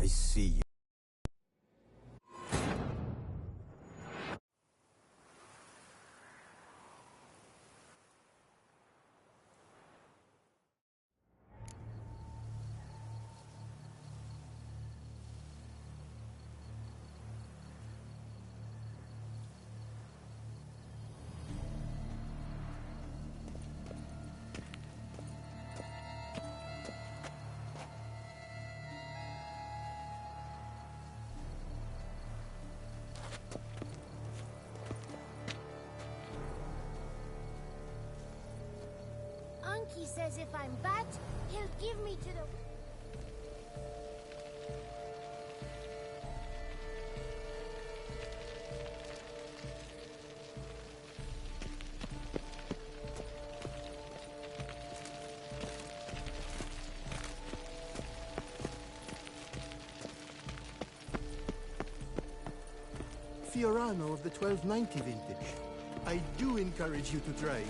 I see you. He says if I'm bad, he'll give me to the... Fiorano of the 1290 vintage. I do encourage you to try it.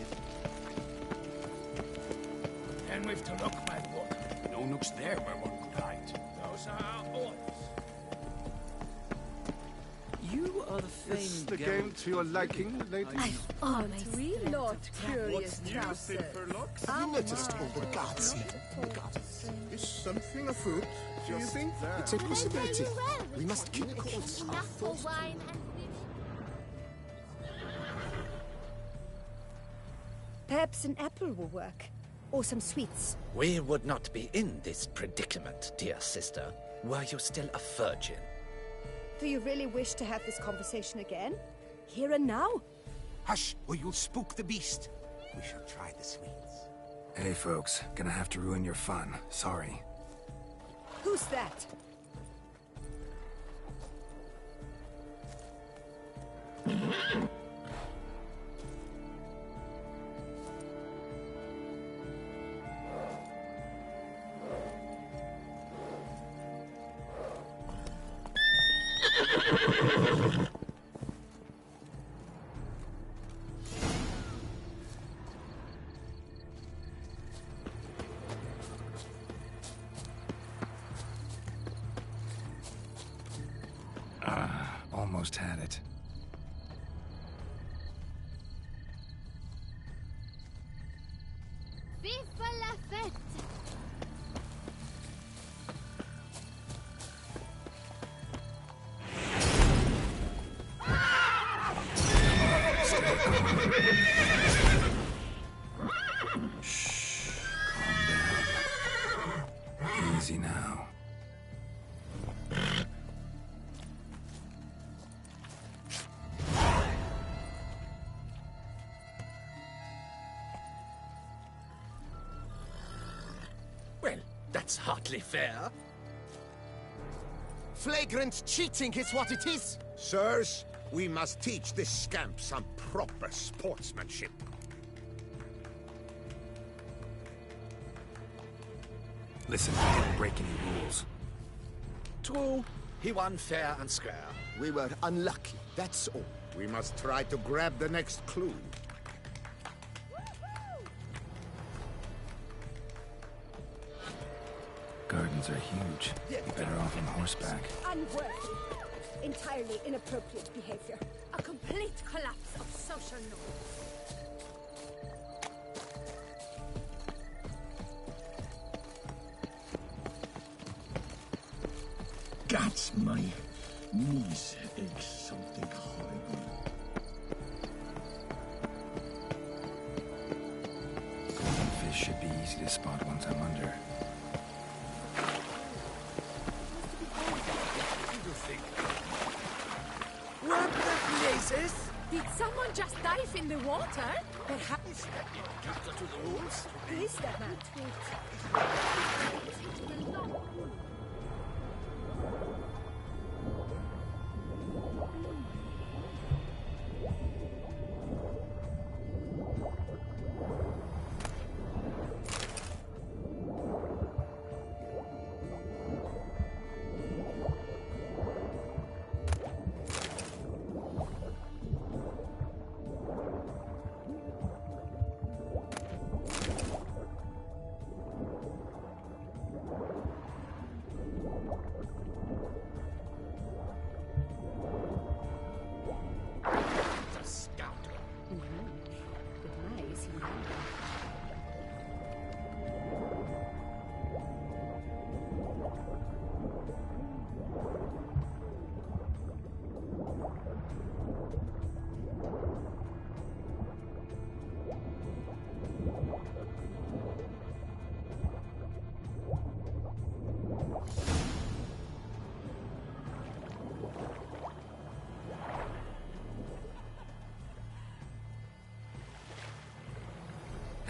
And we've to look, my boy. No nooks there where one could hide. Those are our orders. You are the famed Is the game to your liking, lady? Aren't we not curious trousers? Have you noticed all the guards here? Is something afoot, do you think? It's a possibility. We must keep close. Enough for wine and... Perhaps an apple will work. Or some sweets. We would not be in this predicament, dear sister, were you still a virgin. Do you really wish to have this conversation again? Here and now? Hush, or you'll spook the beast. We shall try the sweets. Hey folks, gonna have to ruin your fun. Sorry. Who's that? Almost had it. Vive la fête! Shh. Calm down. Easy now. Well, that's hardly fair. Flagrant cheating is what it is! Sirs, we must teach this scamp some proper sportsmanship. Listen, I didn't break any rules. True, he won fair and square. We were unlucky, that's all. We must try to grab the next clue. Gardens are huge. Be better off on horseback. Unworthy. Entirely inappropriate behavior. A complete collapse of social norms. Gods, my knees ache something horrible. Golden fish should be easy to spot once I'm under. What the blazes? Did someone just dive in the water? Perhaps counter to the rules? Who is that man?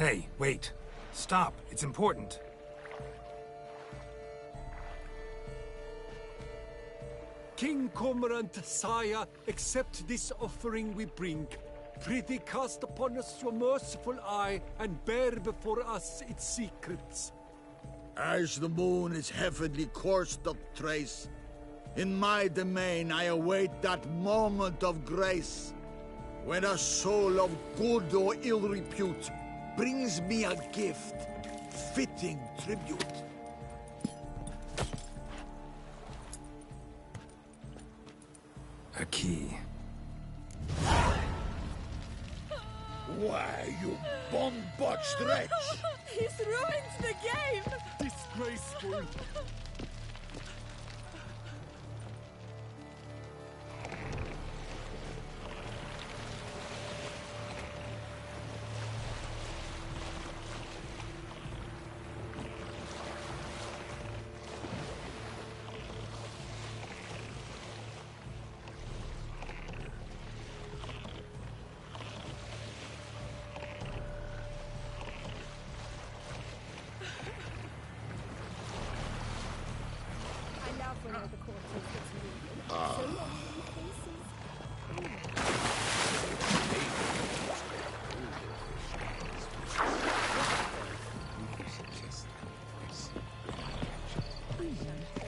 Hey, wait. Stop. It's important. King Cormorant, sire, accept this offering we bring. Prithee cast upon us your merciful eye, and bear before us its secrets. As the moon is heavenly course doth trace, in my domain I await that moment of grace, when a soul of good or ill repute brings me a gift, fitting tribute. A key. Why, you bomb-botched wretch! He's ruined the game! Disgraceful!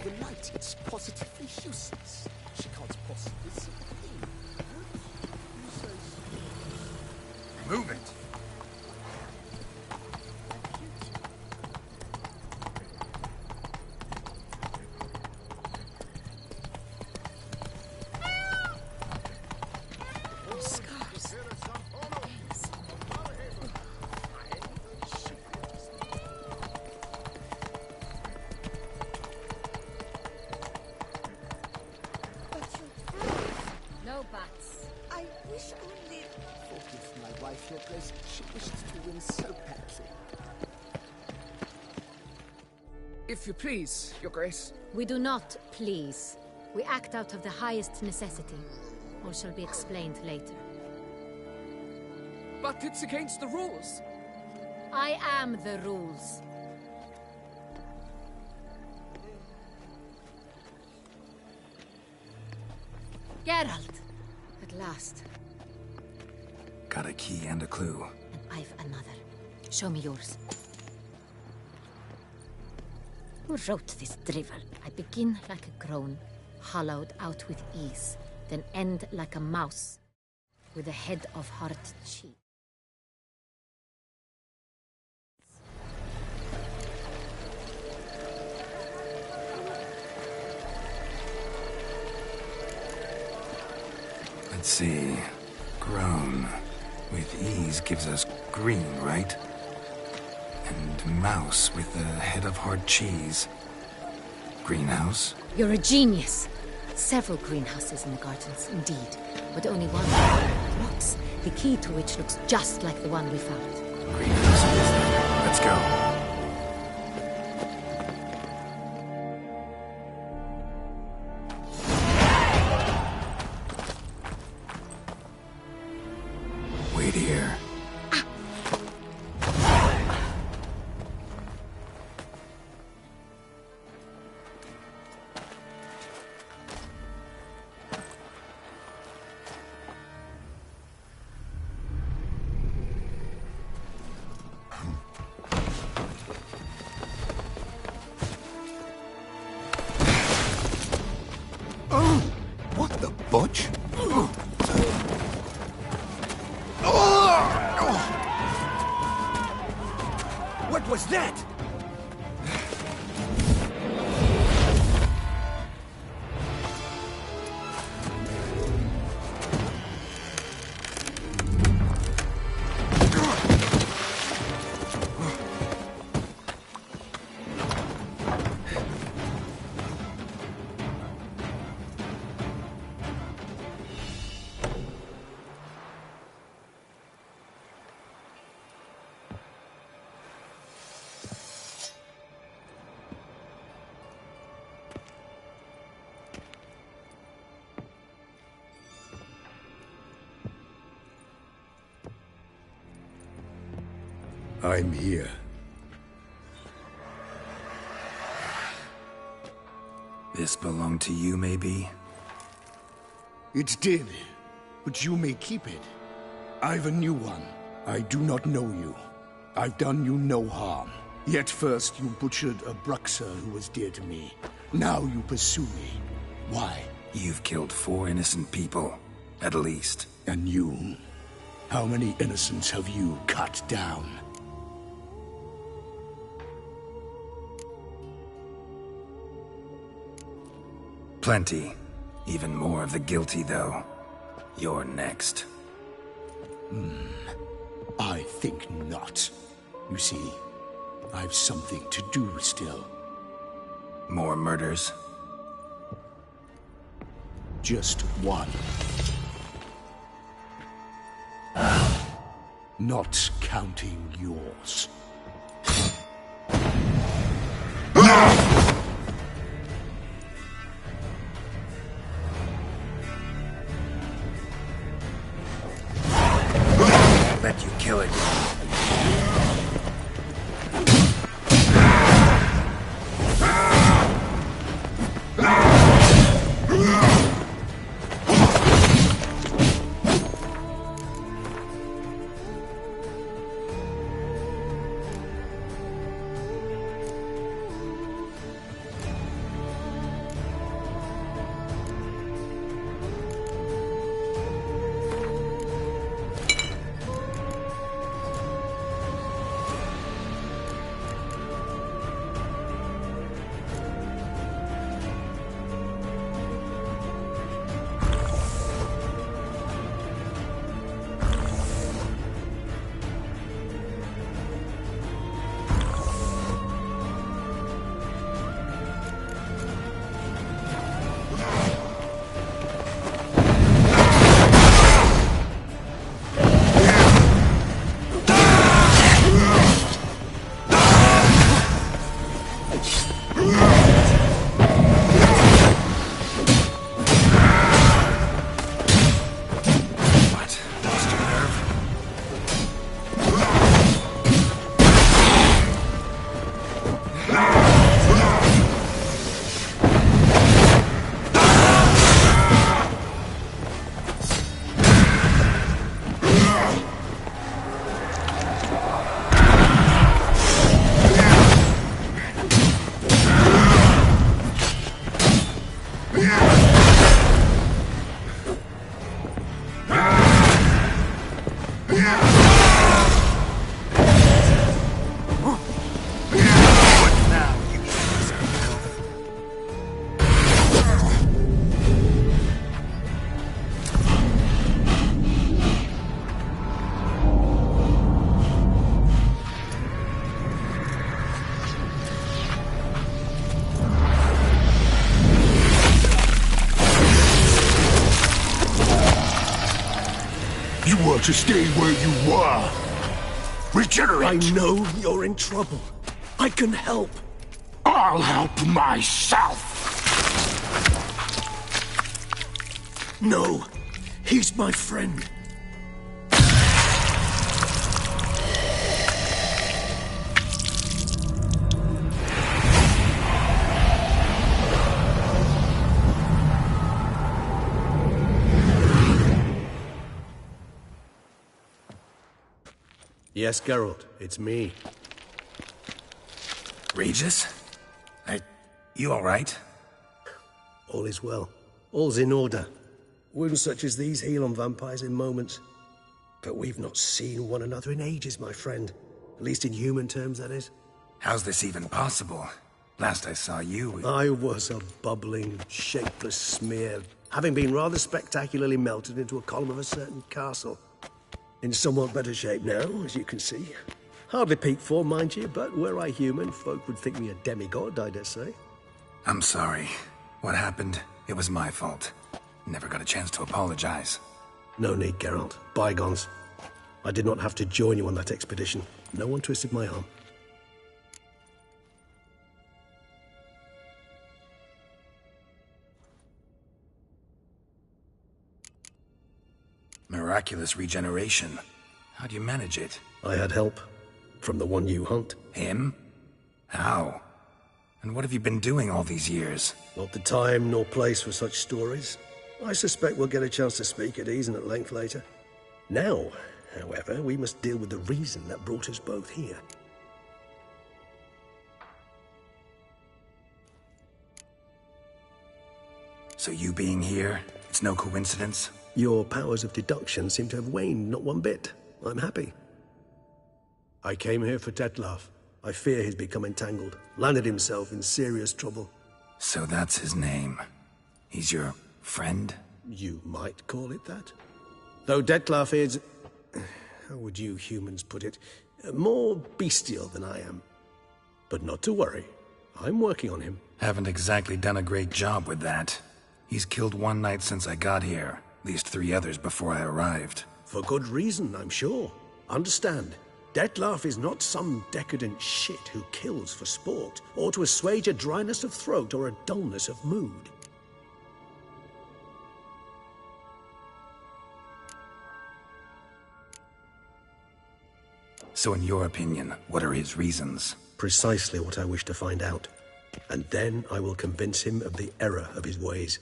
The light, it's positively useless. She can't possibly see Move it. No buts. I wish only... Forgive my wife, your grace. She wished to win so badly. If you please, your grace. We do not please. We act out of the highest necessity. All shall be explained later. But it's against the rules. I am the rules. Geralt! At last. Got a key and a clue. And I've another. Show me yours. Who wrote this drivel? I begin like a groan, hollowed out with ease, then end like a mouse, with a head of hard cheese. Let's see. Grown. With ease gives us green, right? And mouse with the head of hard cheese. Greenhouse? You're a genius. Several greenhouses in the gardens, indeed, but only one rocks, the key to which looks just like the one we found. Greenhouse it is then. Let's go. Wait here. What the butch? What was that? I'm here. This belonged to you, maybe? It did, but you may keep it. I've a new one. I do not know you. I've done you no harm. Yet first you butchered a Bruxer who was dear to me. Now you pursue me. Why? You've killed 4 innocent people, at least. And you? How many innocents have you cut down? Plenty. Even more of the guilty, though. You're next. I think not. You see, I've something to do still. More murders? Just one. Not counting yours. Let you kill it. To stay where you were. Regenerate! I know you're in trouble. I can help. I'll help myself! No, he's my friend. Yes, Geralt, it's me. Regis? You alright? All is well. All's in order. Wounds such as these heal on vampires in moments. But we've not seen one another in ages, my friend. At least in human terms, that is. How's this even possible? Last I saw you... I was a bubbling, shapeless smear, having been rather spectacularly melted into a column of a certain castle. In somewhat better shape now, as you can see. Hardly peak form, mind you, but were I human, folk would think me a demigod, I dare say. I'm sorry. What happened, it was my fault. Never got a chance to apologize. No need, Geralt. Bygones. I did not have to join you on that expedition. No one twisted my arm. Miraculous regeneration. How do you manage it? I had help. From the one you hunt. Him? How? And what have you been doing all these years? Not the time nor place for such stories. I suspect we'll get a chance to speak at ease and at length later. Now, however, we must deal with the reason that brought us both here. So you being here, it's no coincidence? Your powers of deduction seem to have waned not one bit. I'm happy. I came here for Detlef. I fear he's become entangled, landed himself in serious trouble. So that's his name. He's your friend? You might call it that. Though Detlef is, how would you humans put it, more bestial than I am. But not to worry. I'm working on him. Haven't exactly done a great job with that. He's killed one knight since I got here, at least 3 others before I arrived. For good reason, I'm sure. Understand, Detlef is not some decadent shit who kills for sport, or to assuage a dryness of throat or a dullness of mood. So in your opinion, what are his reasons? Precisely what I wish to find out. And then I will convince him of the error of his ways.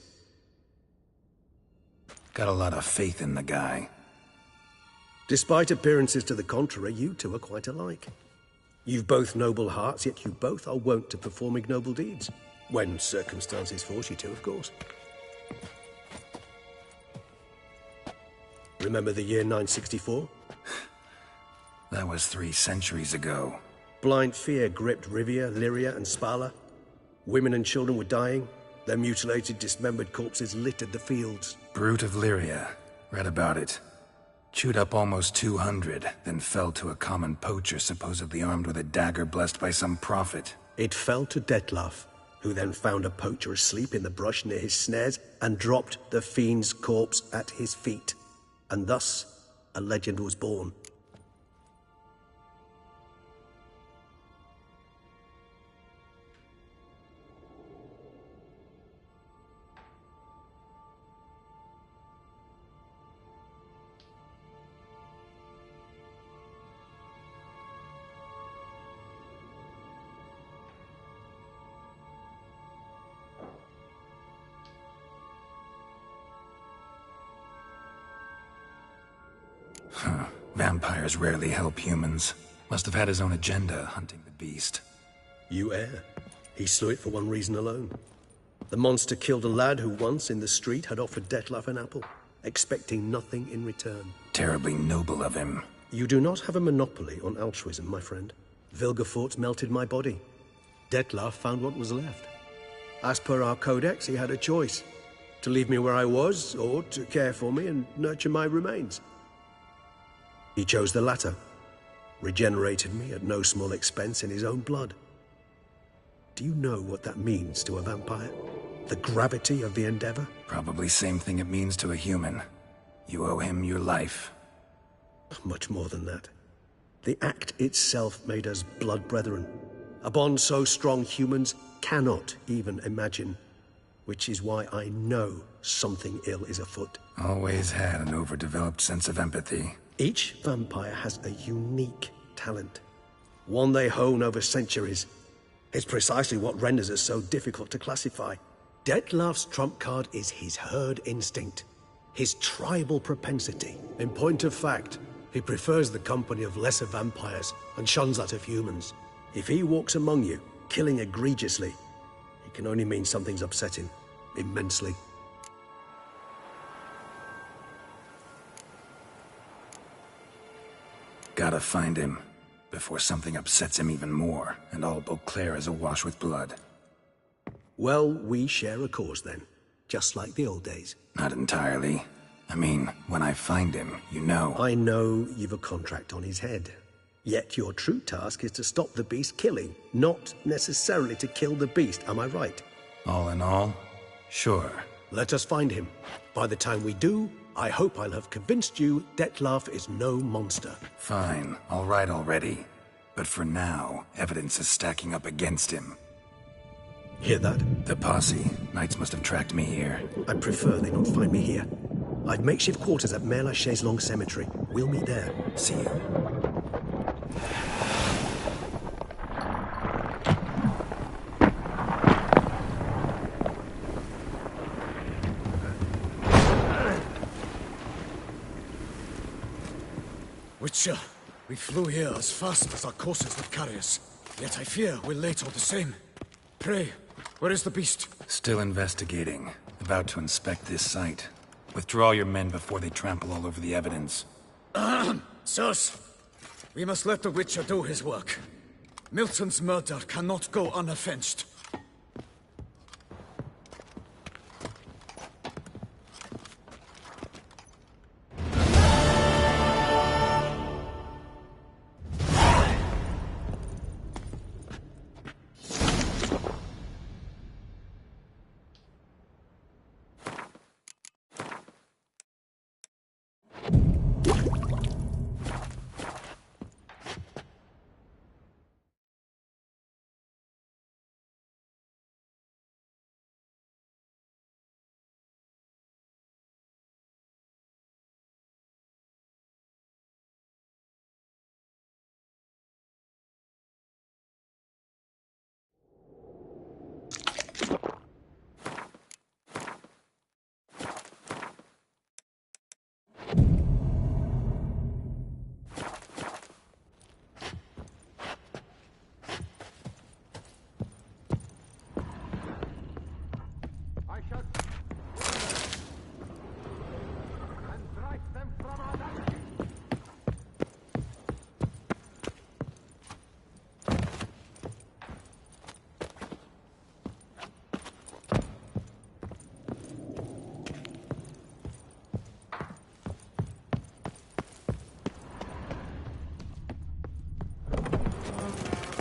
Got a lot of faith in the guy. Despite appearances to the contrary, you two are quite alike. You've both noble hearts, yet you both are wont to perform ignoble deeds. When circumstances force you to, of course. Remember the year 964? That was 3 centuries ago. Blind fear gripped Rivia, Lyria, and Spala. Women and children were dying. Their mutilated, dismembered corpses littered the fields. Brute of Lyria. Read about it. Chewed up almost 200, then fell to a common poacher supposedly armed with a dagger blessed by some prophet. It fell to Detlef, who then found a poacher asleep in the brush near his snares and dropped the fiend's corpse at his feet. And thus, a legend was born. Vampires rarely help humans. Must have had his own agenda, hunting the beast. You err. He slew it for one reason alone. The monster killed a lad who once, in the street, had offered Detlef an apple, expecting nothing in return. Terribly noble of him. You do not have a monopoly on altruism, my friend. Vilgefortz melted my body. Detlef found what was left. As per our codex, he had a choice. To leave me where I was, or to care for me and nurture my remains. He chose the latter, regenerated me at no small expense in his own blood. Do you know what that means to a vampire? The gravity of the endeavor? Probably same thing it means to a human. You owe him your life. Much more than that. The act itself made us blood brethren. A bond so strong humans cannot even imagine. Which is why I know something ill is afoot. Always had an overdeveloped sense of empathy. Each vampire has a unique talent. One they hone over centuries. It's precisely what renders us so difficult to classify. Detlef's trump card is his herd instinct. His tribal propensity. In point of fact, he prefers the company of lesser vampires and shuns that of humans. If he walks among you, killing egregiously, it can only mean something's upsetting, immensely. Gotta find him, before something upsets him even more, and all Beauclair is awash with blood. Well, we share a cause then, just like the old days. Not entirely. I mean, when I find him, you know... I know you've a contract on his head. Yet your true task is to stop the beast killing, not necessarily to kill the beast, am I right? All in all, sure. Let us find him. By the time we do, I hope I'll have convinced you Detlef is no monster. Fine, all right already. But for now, evidence is stacking up against him. Hear that? The posse. Knights must have tracked me here. I prefer they not find me here. I've makeshift quarters at Mère Lachaise Long Cemetery. We'll meet there. See you. Witcher, we flew here as fast as our courses would carry us. Yet I fear we're late all the same. Pray, where is the beast? Still investigating. About to inspect this site. Withdraw your men before they trample all over the evidence. Sirs, we must let the Witcher do his work. Milton's murder cannot go unavenged.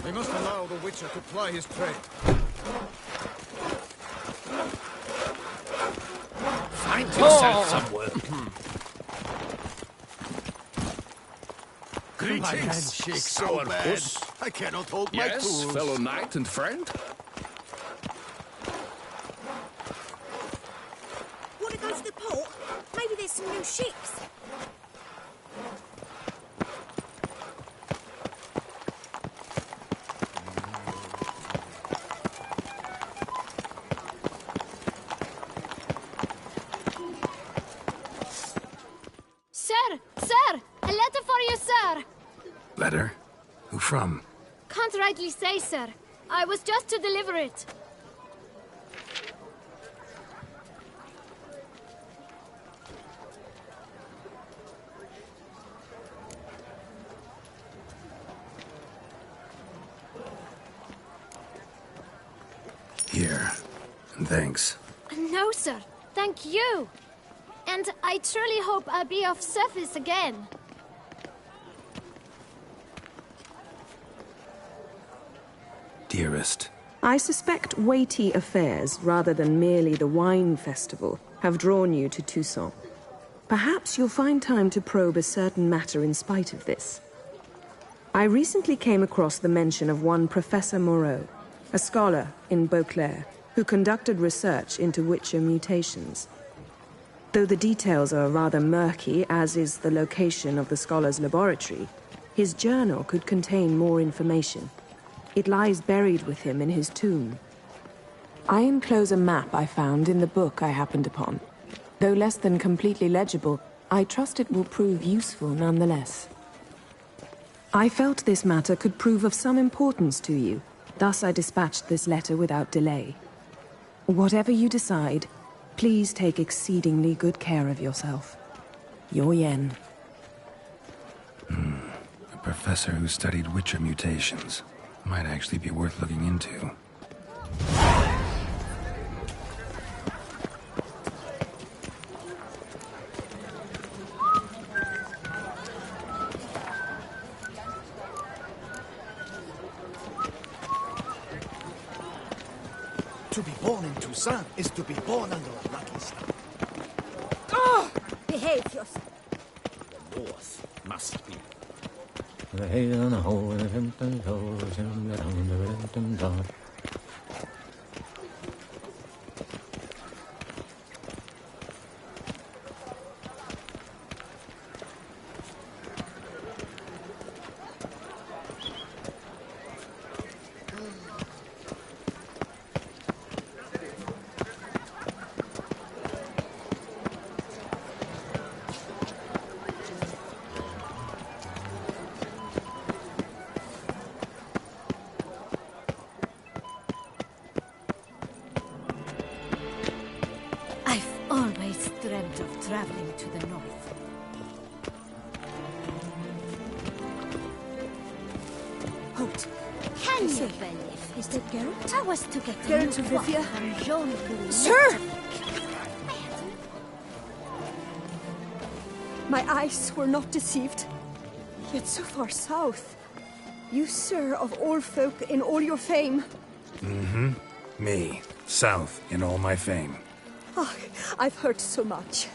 We must allow the Witcher to ply his trade. Find yourself some work. My hand Greetings, shakes so bad, sourpuss. I cannot hold my Yes, tools. fellow knight and friend? Want to go to the port? Maybe there's some new ships. Sir! A letter for you, sir! Letter? Who from? Can't rightly say, sir. I was just to deliver it. Here. And thanks. No, sir. Thank you. And I truly hope I'll be of service again. Dearest. I suspect weighty affairs, rather than merely the wine festival, have drawn you to Toussaint. Perhaps you'll find time to probe a certain matter in spite of this. I recently came across the mention of one Professor Moreau, a scholar in Beauclair, who conducted research into Witcher mutations. Though the details are rather murky, as is the location of the scholar's laboratory, his journal could contain more information. It lies buried with him in his tomb. I enclose a map I found in the book I happened upon. Though less than completely legible, I trust it will prove useful nonetheless. I felt this matter could prove of some importance to you, thus I dispatched this letter without delay. Whatever you decide, please take exceedingly good care of yourself. Your Yen. A professor who studied Witcher mutations. Might actually be worth looking into. To be born in Toussaint is to be born under a lucky star. Oh! Behave yourself. The north must be. traveling to the north. Halt! Can Say, you believe is that Geralt? I was to get a Geralt new of clock Rivia? from Jean-Louis. Sir! My eyes were not deceived. Yet so far south. You, sir, of all folk in all your fame. Mm-hmm. Me, south in all my fame. Oh, I've heard so much.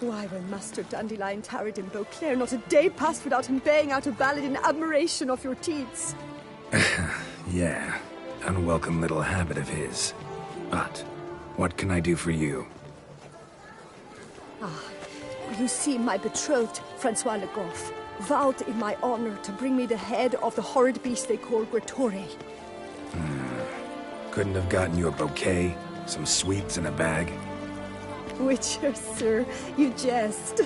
Why, when Master Dandelion tarried in Beauclair, not a day passed without him baying out a ballad in admiration of your deeds. Yeah, unwelcome little habit of his. But, what can I do for you? You see, my betrothed, Francois Le Goff, vowed in my honor to bring me the head of the horrid beast they call Gretore. Couldn't have gotten you a bouquet, some sweets in a bag? Witcher, sir, you jest.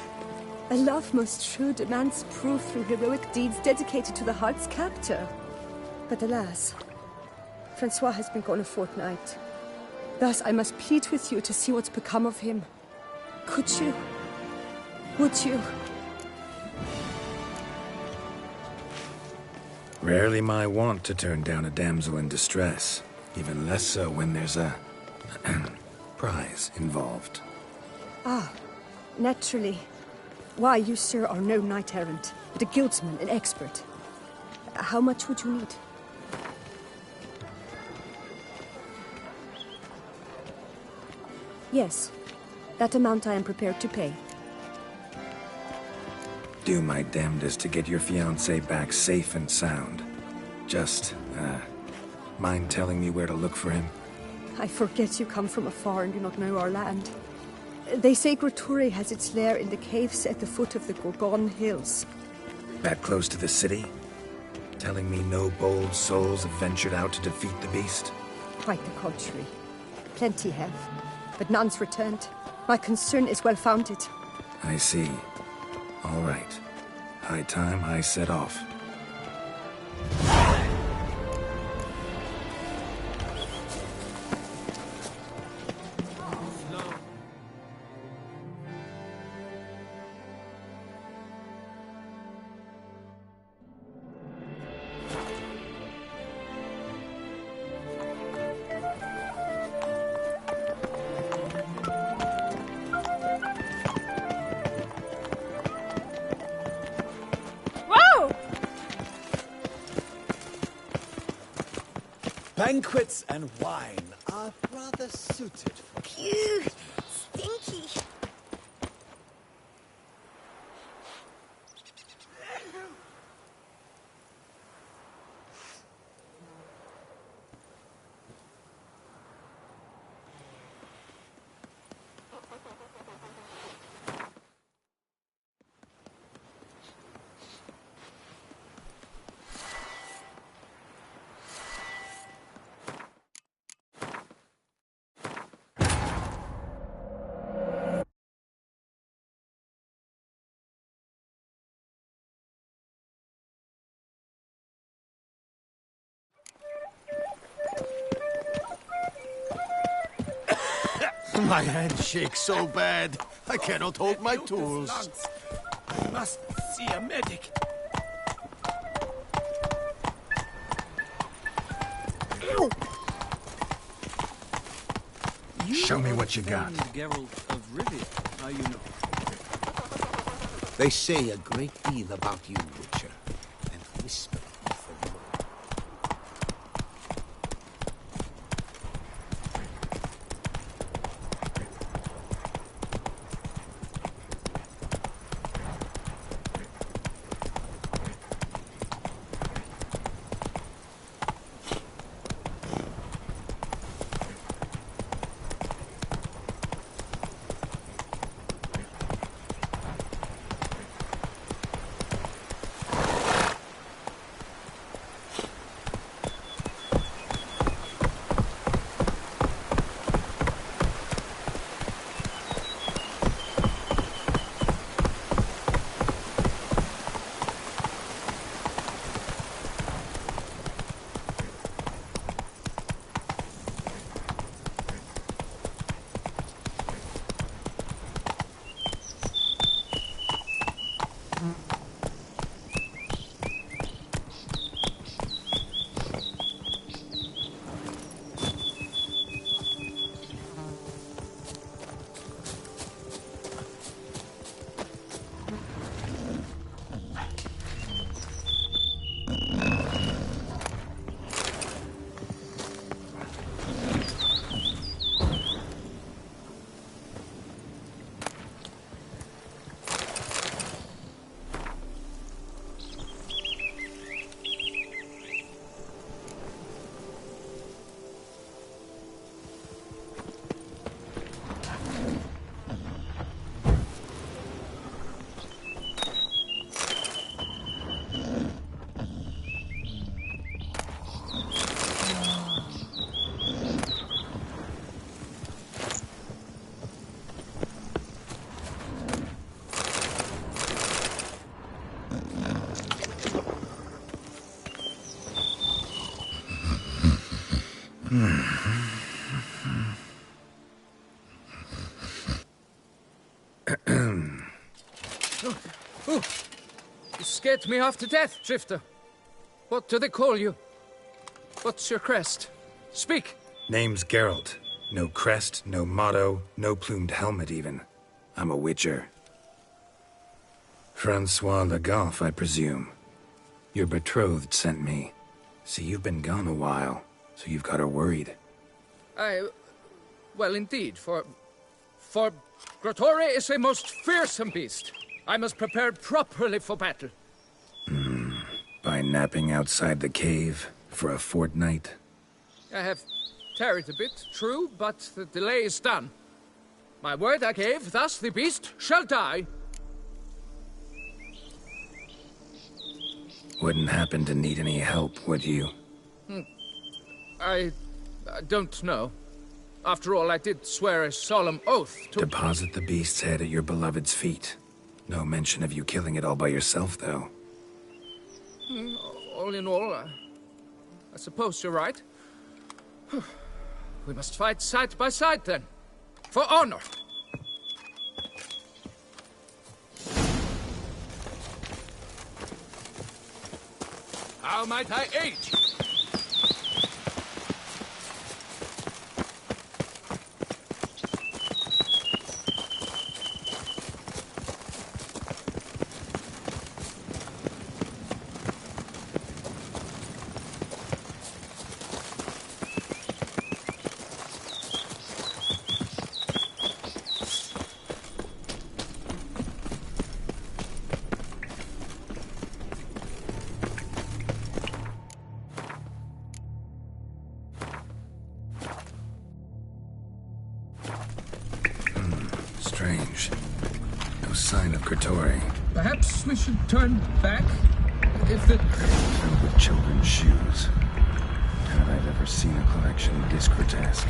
A love most true demands proof through heroic deeds dedicated to the heart's captor. But alas, Francois has been gone a fortnight. Thus I must plead with you to see what's become of him. Could you? Would you? Rarely my wont to turn down a damsel in distress. Even less so when there's a prize involved. Ah, naturally. Why, you, sir, are no knight-errant, but a guildsman, an expert. How much would you need? Yes, that amount I am prepared to pay. Do my damnedest to get your fiancé back safe and sound. Just, mind telling me where to look for him? I forget you come from afar and do not know our land. They say Gretore has its lair in the caves at the foot of the Gorgon Hills. That close to the city? Telling me no bold souls have ventured out to defeat the beast? Quite the contrary. Plenty have, but none's returned. My concern is well-founded. I see. All right. High time I set off. Banquets and wine are rather suited for... Phew! Stinky! My hand shakes so bad, I cannot hold my tools. I must see a medic. Show me what you got. Geralt of Rivia, how you know? They say a great deal about you, Witcher, and whisper even more. You scared me half to death, Drifter. What do they call you? What's your crest? Speak! Name's Geralt. No crest, no motto, no plumed helmet even. I'm a witcher. Francois Le Goff, I presume. Your betrothed sent me. See, you've been gone a while, so you've got her worried. Well, indeed, for Grotore is a most fearsome beast. I must prepare properly for battle. By napping outside the cave for a fortnight? I have tarried a bit, true, but the delay is done. My word I gave, thus the beast shall die. Wouldn't happen to need any help, would you? I don't know. After all, I did swear a solemn oath to... Deposit the beast's head at your beloved's feet. No mention of you killing it all by yourself, though. All in all, I suppose you're right. We must fight side by side, then. For honor! How might I aid you? Strange. No sign of Grotore. Perhaps we should turn back? If the... Filled with children's shoes. Had I ever seen a collection this grotesque?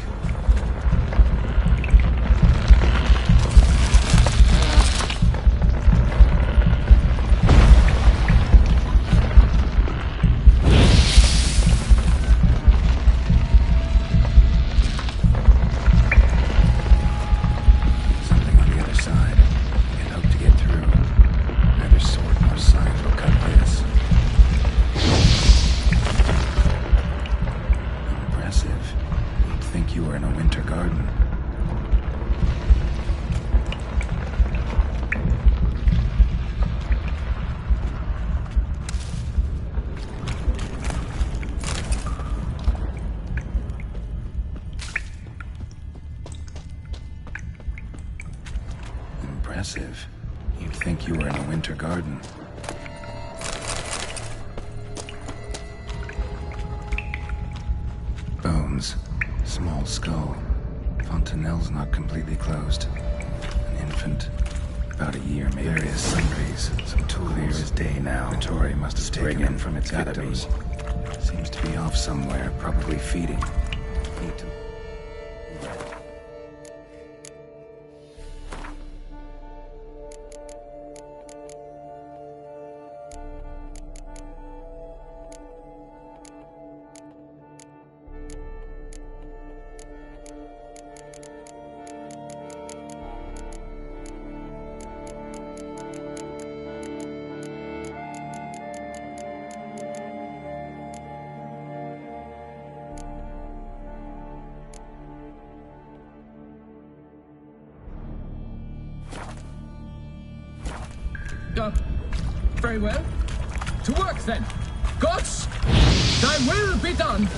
Impressive. You'd think you were in a winter garden. Bones. Small skull. Fontanelle's not completely closed. An infant. About a year, maybe. Various sunrays. Some tools. Clear as day now. Grotore must have taken them from its victims. Seems to be off somewhere, probably feeding. Need to... Very well. To work, then. Gods, thy will be done!